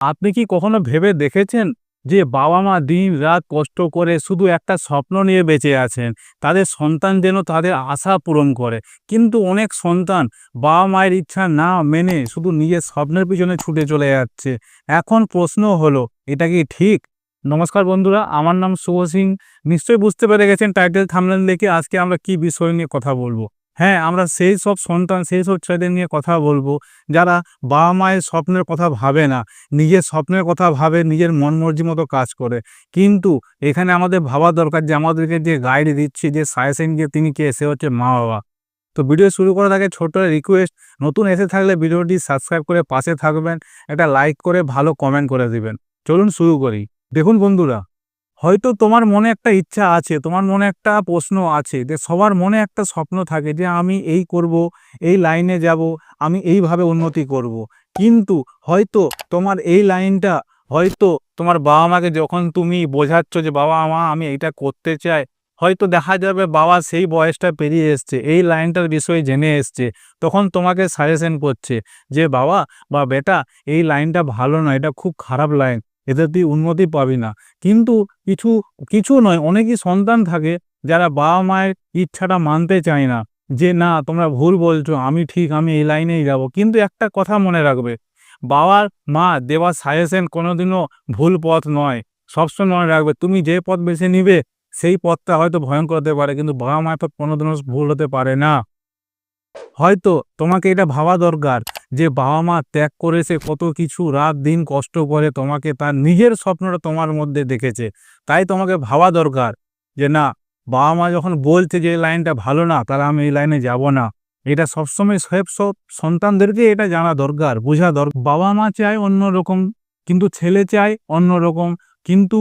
আপনি কি কখনো ভেবে দেখেছেন যে বাবা-মা দিন-রাত কষ্ট করে শুধু একটা স্বপ্ন নিয়ে বেঁচে আছেন। তাদের সন্তান যেন তাদের আশা পূরণ করে। কিন্তু অনেক সন্তান বাবা-মায়ের ইচ্ছা না মেনে শুধু নিজের স্বপ্নের পিছনে ছুটে চলে যাচ্ছে। এখন প্রশ্ন হলো, এটা কি ঠিক? নমস্কার বন্ধুরা, আমার নাম শুভ সিং। নিশ্চয়ই বুঝতে পেরে গেছেন টাইটেল থাম্বনেল দেখে আজকে আমরা কি বিষয় নিয়ে কথা বলব। হ্যাঁ, আমরা সেই সব সন্তান, সেই সব ছেলেদের নিয়ে কথা বলব যারা বাবা-মায়ের স্বপ্নের কথা ভাবে না। নিজের স্বপ্নের কথা ভাবে, নিজের মন মর্জি মতো কাজ করে। কিন্তু এখানে আমাদের ভাবা দরকার যে আমাদেরকে যে গাইড দিচ্ছে, যে সাজেশন দিয়ে তিনি কে? সে হচ্ছে মা-বাবা। তো ভিডিও শুরু করার আগে ছোট্ট রিকোয়েস্ট, নতুন এসে থাকলে ভিডিওটি সাবস্ক্রাইব করে পাশে থাকবেন। একটা লাইক করে ভালো কমেন্ট করে দিবেন। চলুন শুরু করি। দেখুন বন্ধুরা, হয়তো তোমার মনে একটা ইচ্ছা আছে, তোমার মনে একটা প্রশ্ন আছে যে সবার মনে একটা স্বপ্ন থাকে যে আমি এই করব, এই লাইনে যাব, আমি এইভাবে উন্নতি করব। কিন্তু হয়তো তোমার এই লাইনটা হয়তো তোমার বাবা-মাকে যখন তুমি বোঝাচ্ছ যে বাবা-মা আমি এইটা করতে চাই, হয়তো দেখা যাবে বাবা সেই বয়সটা পেরিয়ে এসছে, এই লাইনটার বিষয়ে জেনে এসছে। তখন তোমাকে সাজেশন করছে যে বাবা বা বেটা এই লাইনটা ভালো না, এটা খুব খারাপ লাইন, এতে তুই উন্নতি পাবি না। কিন্তু কিছু, কিছু নয় অনেকই সন্তান থাকে যারা বাবা-মায়ের ইচ্ছাটা মানতে চায় না। যে না তোমরা ভুল বলছো, আমি ঠিক, আমি এই লাইনেই যাবো। কিন্তু একটা কথা মনে রাখবে, বাবার মা দেওয়া সাজেশন কোনোদিনও ভুল পথ নয়। সবসময় মনে রাখবে তুমি যে পথ বেছে নিবে সেই পথটা হয়তো ভয়ঙ্কর হতে পারে, কিন্তু বাবা-মায়ের পথ কোনোদিনও ভুল হতে পারে না। হয়তো তোমাকে এটা ভাবা দরকার যে বাবা-মা ত্যাগ করেছে কত কিছু, রাত দিন কষ্ট করে তোমাকে তার নিজের স্বপ্নটা তোমার মধ্যে দেখেছে। তাই তোমাকে ভাবা দরকার যে না, বাবা-মা যখন বলছে যে এই লাইনটা ভালো না, তাহলে আমি এই লাইনে যাব না। এটা সবসময় সব সন্তানদেরকে এটা জানা দরকার, বোঝা দরকার। বাবা-মা চায় অন্যরকম, কিন্তু ছেলে চায় অন্যরকম। কিন্তু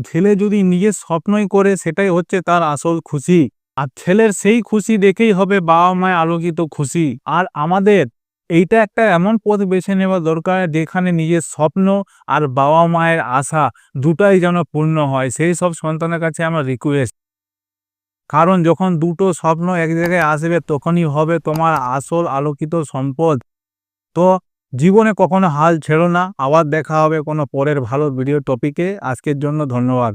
ছেলে যদি নিজের স্বপ্নই করে সেটাই হচ্ছে তার আসল খুশি। আর ছেলের সেই খুশি দেখেই হবে বাবা-মায়ের আলোকিত খুশি। আর আমাদের এইটা একটা এমন পথ বেছে নেওয়া দরকার যেখানে নিজের স্বপ্ন আর বাবা-মায়ের আশা দুটাই যেন পূর্ণ হয়। সেই সব সন্তানের কাছে আমার রিকোয়েস্ট। কারণ যখন দুটো স্বপ্ন এক জায়গায় আসবে তখনই হবে তোমার আসল আলোকিত সম্পদ। তো জীবনে কখনো হাল ছেড়ো না। আবার দেখা হবে কোনো পরের ভালো ভিডিও টপিকে। আজকের জন্য ধন্যবাদ।